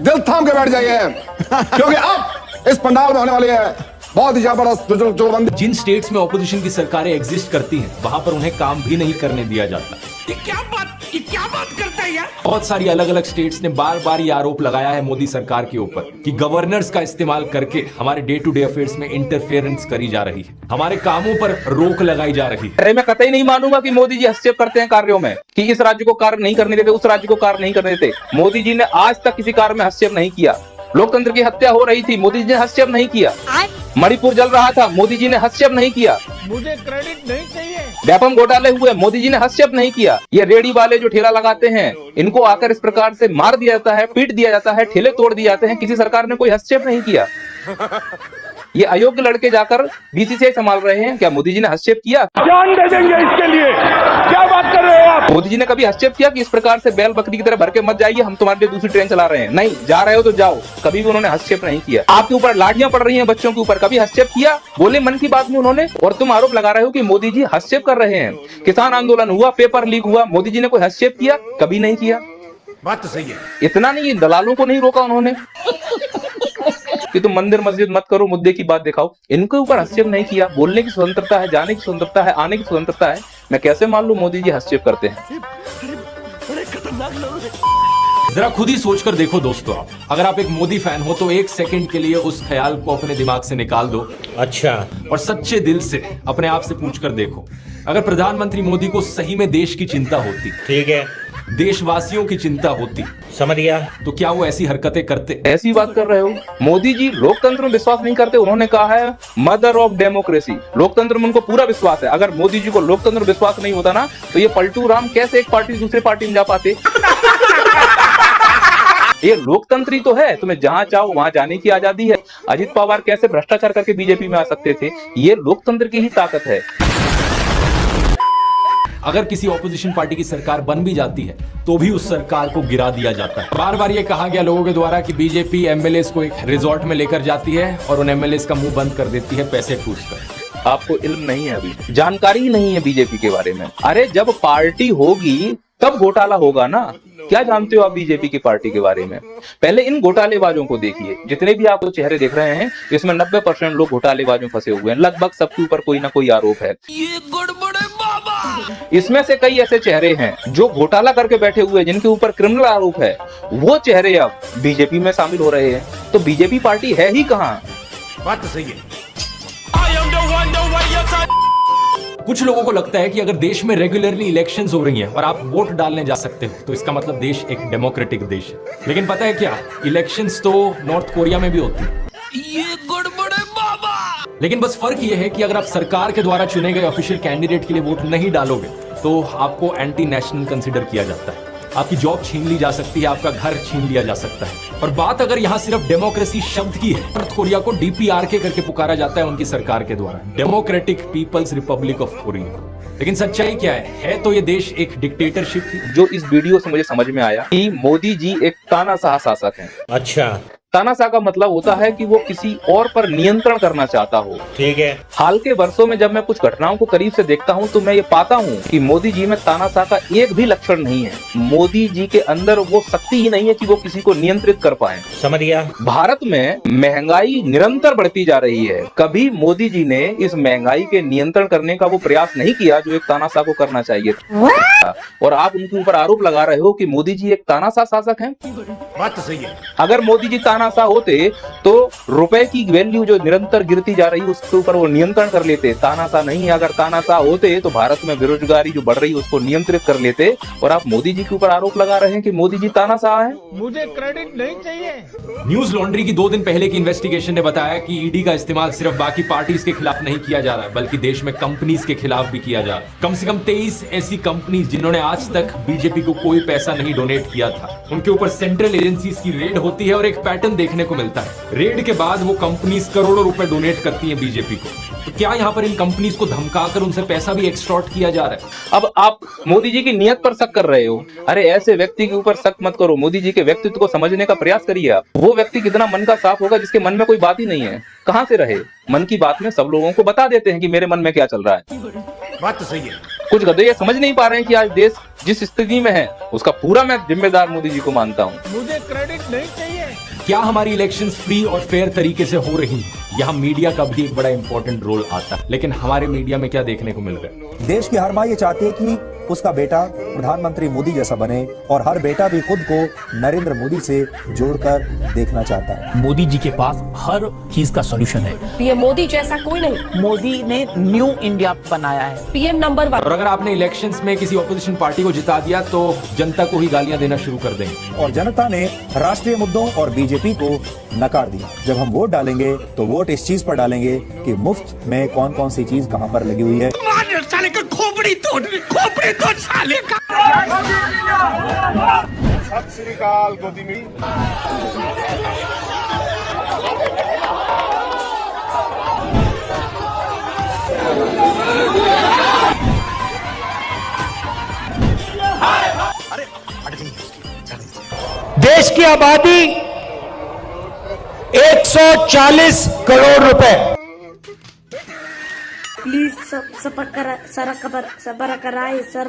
दिल थाम के बैठ जाइए क्योंकि अब इस पंडाल में होने वाली है बहुत ही जबरदस्त जुगलबंदी। जिन स्टेट्स में ऑपोजिशन की सरकारें एग्जिस्ट करती हैं वहां पर उन्हें काम भी नहीं करने दिया जाता। ये क्या बात करता है यार। बहुत सारी अलग अलग स्टेट्स ने बार बार ये आरोप लगाया है मोदी सरकार के ऊपर कि गवर्नर्स का इस्तेमाल करके हमारे डे टू डे अफेयर्स में इंटरफेरेंस करी जा रही है, हमारे कामों पर रोक लगाई जा रही है। अरे मैं कतई नहीं मानूंगा कि मोदी जी हस्तक्षेप करते हैं कार्यों में, कि इस राज्य को कार्य नहीं करने देते, उस राज्य को कार्य नहीं करने देते। मोदी जी ने आज तक किसी कार्य में हस्तक्षेप नहीं किया। लोकतंत्र की हत्या हो रही थी, मोदी जी ने हस्तक्षेप नहीं किया। मणिपुर जल रहा था, मोदी जी ने हस्तक्षेप नहीं किया। मुझे क्रेडिट नहीं चाहिए। व्यापम घोटाले हुए, मोदी जी ने हस्तक्षेप नहीं किया। ये रेडी वाले जो ठेला लगाते हैं, इनको आकर इस प्रकार से मार दिया जाता है, पीट दिया जाता है, ठेले तोड़ दिए जाते हैं, किसी सरकार ने कोई हस्तक्षेप नहीं किया। ये अयोग्य लड़के जाकर बीसीसीआई संभाल रहे हैं, क्या मोदी जी ने हस्तक्षेप किया? जान दे देंगे इसके लिए। क्या बात कर रहे हो आप? मोदी जी ने कभी हस्तक्षेप किया कि इस प्रकार से बैल बकरी की तरह भर के मत जाइए, हम तुम्हारे लिए दूसरी ट्रेन चला रहे हैं? नहीं, जा रहे हो तो जाओ। कभी भी उन्होंने हस्तक्षेप नहीं किया। आपके ऊपर लाठियां पड़ रही हैं बच्चों के ऊपर, कभी हस्तक्षेप किया? बोले मन की बात में उन्होंने, और तुम आरोप लगा रहे हो कि मोदी जी हस्तक्षेप कर रहे हैं। किसान आंदोलन हुआ, पेपर लीक हुआ, मोदी जी ने कोई हस्तक्षेप किया? कभी नहीं किया। बात तो सही है। इतना नहीं, दलालों को नहीं रोका उन्होंने कि तुम मंदिर मस्जिद मत करो, मुद्दे की बात दिखाओ। इनके ऊपर हस्तक्षेप नहीं किया। बोलने की स्वतंत्रता है, जाने की स्वतंत्रता है, आने की स्वतंत्रता है। मैं कैसे मान लूं मोदी जी हस्तक्षेप करते हैं? जरा खुद ही सोचकर देखो दोस्तों, अगर आप एक मोदी फैन हो तो एक सेकंड के लिए उस ख्याल को अपने दिमाग से निकाल दो। अच्छा। और सच्चे दिल से अपने आप से पूछकर देखो, अगर प्रधानमंत्री मोदी को सही में देश की चिंता होती, ठीक है, देशवासियों की चिंता होती, समझ गया, तो क्या वो ऐसी हरकतें करते? ऐसी बात कर रहे हो? मोदी जी लोकतंत्र में विश्वास नहीं करते। उन्होंने कहा है मदर ऑफ डेमोक्रेसी। लोकतंत्र में उनको पूरा विश्वास है। अगर मोदी जी को लोकतंत्र में विश्वास नहीं होता ना, तो ये पलटू राम कैसे एक पार्टी से दूसरे पार्टी में जा पाते? ये लोकतंत्र ही तो है, तुम्हें जहां चाहो वहां जाने की आजादी है। अजित पवार कैसे भ्रष्टाचार करके बीजेपी में आ सकते थे? ये लोकतंत्र की ही ताकत है। अगर किसी ऑपोजिशन पार्टी की सरकार बन भी जाती है तो भी उस सरकार को गिरा दिया जाता है। बार बार ये कहा गया लोगों के द्वारा कि बीजेपी एमएलएस को एक रिजॉर्ट में लेकर जाती है और उन एमएलएस का मुंह बंद कर देती है पैसे ठूसकर। आपको इल्म नहीं है, अभी जानकारी ही नहीं है बीजेपी के बारे में। अरे जब पार्टी होगी तब घोटाला होगा ना। क्या जानते हो आप बीजेपी की पार्टी के बारे में? पहले इन घोटालेबाजों को देखिए। जितने भी आप चेहरे देख रहे हैं, इसमें 90% लोग घोटालेबाजों फंसे हुए हैं। लगभग सबके ऊपर कोई ना कोई आरोप है। ये गड़बड़े बाबा। इसमें से कई ऐसे चेहरे हैं जो घोटाला करके बैठे हुए हैं, जिनके ऊपर क्रिमिनल आरोप है। वो चेहरे अब बीजेपी में शामिल हो रहे हैं। तो बीजेपी पार्टी है ही कहाँ? बात तो सही है। कुछ लोगों को लगता है कि अगर देश में रेगुलरली इलेक्शंस हो रही हैं और आप वोट डालने जा सकते हो तो इसका मतलब देश एक डेमोक्रेटिक देश है। लेकिन पता है क्या, इलेक्शंस तो नॉर्थ कोरिया में भी होती है। ये गड़बड़े बाबा। लेकिन बस फर्क यह है कि अगर आप सरकार के द्वारा चुने गए ऑफिशियल कैंडिडेट के लिए वोट नहीं डालोगे तो आपको एंटी नेशनल कंसिडर किया जाता है। आपकी जॉब छीन ली जा सकती है, आपका घर छीन लिया जा सकता है। और बात अगर यहाँ सिर्फ डेमोक्रेसी शब्द की है, नॉर्थ कोरिया को डीपीआरके करके पुकारा जाता है उनकी सरकार के द्वारा, Democratic People's Republic of Korea. लेकिन सच्चाई क्या है तो ये देश एक डिक्टेटरशिप थी। जो इस वीडियो से मुझे समझ में आया कि मोदी जी एक तानाशाह शासक हैं। अच्छा, तानाशाह का मतलब होता है कि वो किसी और पर नियंत्रण करना चाहता हो। ठीक है। हाल के वर्षों में जब मैं कुछ घटनाओं को करीब से देखता हूं तो मैं ये पाता हूं कि मोदी जी में तानाशाह का एक भी लक्षण नहीं है। मोदी जी के अंदर वो शक्ति ही नहीं है कि वो किसी को नियंत्रित कर पाए। समझ गया। भारत में महंगाई निरंतर बढ़ती जा रही है। कभी मोदी जी ने इस महंगाई के नियंत्रण करने का वो प्रयास नहीं किया जो एक तानाशाह को करना चाहिए था। और आप उनके ऊपर आरोप लगा रहे हो कि मोदी जी एक तानाशाह शासक हैं। बात तो सही है। अगर मोदी जी तानाशाह होते तो रुपए की वैल्यू जो निरंतर गिरती जा रही है उसके ऊपर वो नियंत्रण कर लेते। तानाशाह नहीं, अगर तानाशाह होते तो भारत में बेरोजगारी जो बढ़ रही है उसको नियंत्रित कर लेते। और आप मोदी जी के ऊपर आरोप लगा रहे हैं कि मोदी जी तानाशाह हैं। मुझे क्रेडिट नहीं चाहिए। न्यूज लॉन्ड्री की 2 दिन पहले की इन्वेस्टिगेशन ने बताया कि ईडी का इस्तेमाल सिर्फ बाकी पार्टीज के खिलाफ नहीं किया जा रहा है बल्कि देश में कंपनीज के खिलाफ भी किया जा रहा है। कम से कम 23 ऐसी कंपनीज जिन्होंने आज तक बीजेपी को कोई पैसा नहीं डोनेट किया था, उनके ऊपर सेंट्रल एजेंसीज की रेड होती है और एक पैटर्न देखने को मिलता है। रेड के बाद वो कंपनीज करोड़ों रुपए डोनेट करती हैं बीजेपी को। तो क्या यहाँ पर इन कंपनीज को धमकाकर उनसे पैसा भी एक्सटॉर्ट किया जा रहा है? अब आप मोदी जी की नियत पर शक कर रहे हो। अरे ऐसे व्यक्ति के ऊपर शक मत करो, मोदी जी के व्यक्तित्व को समझने का प्रयास करिए। आप वो व्यक्ति कितना मन का साफ होगा जिसके मन में कोई बात ही नहीं है। कहां से रहे? मन की बात में सब लोगों को बता देते हैं कि मेरे मन में क्या चल रहा है। बात तो सही है। कुछ गधे ये समझ नहीं पा रहे हैं कि आज देश जिस स्थिति में है उसका पूरा मैं जिम्मेदार मोदी जी को मानता हूँ। मुझे क्रेडिट नहीं चाहिए। क्या हमारी इलेक्शंस फ्री और फेयर तरीके से हो रही हैं? यहाँ मीडिया का भी एक बड़ा इंपॉर्टेंट रोल आता है, लेकिन हमारे मीडिया में क्या देखने को मिल रहा है? देश की हर माँ ये चाहती है कि उसका बेटा प्रधानमंत्री मोदी जैसा बने और हर बेटा भी खुद को नरेंद्र मोदी से जोड़कर देखना चाहता है। मोदी जी के पास हर चीज का सॉल्यूशन है। पीएम मोदी जैसा कोई नहीं। मोदी ने न्यू इंडिया बनाया है। PM number 1। और अगर आपने इलेक्शंस में किसी ऑपोजिशन पार्टी को जिता दिया तो जनता को ही गालियां देना शुरू कर देंगे। और जनता ने राष्ट्रीय मुद्दों और बीजेपी को नकार दिया। जब हम वोट डालेंगे तो वोट इस चीज पर डालेंगे कि मुफ्त में कौन कौन सी चीज कहां पर लगी हुई है। साले का खोपड़ी तोड़ साले का। सत श्री अकाल गोदी मिली। देश की आबादी 140 करोड़ रुपए। प्लीज सबर कराए सर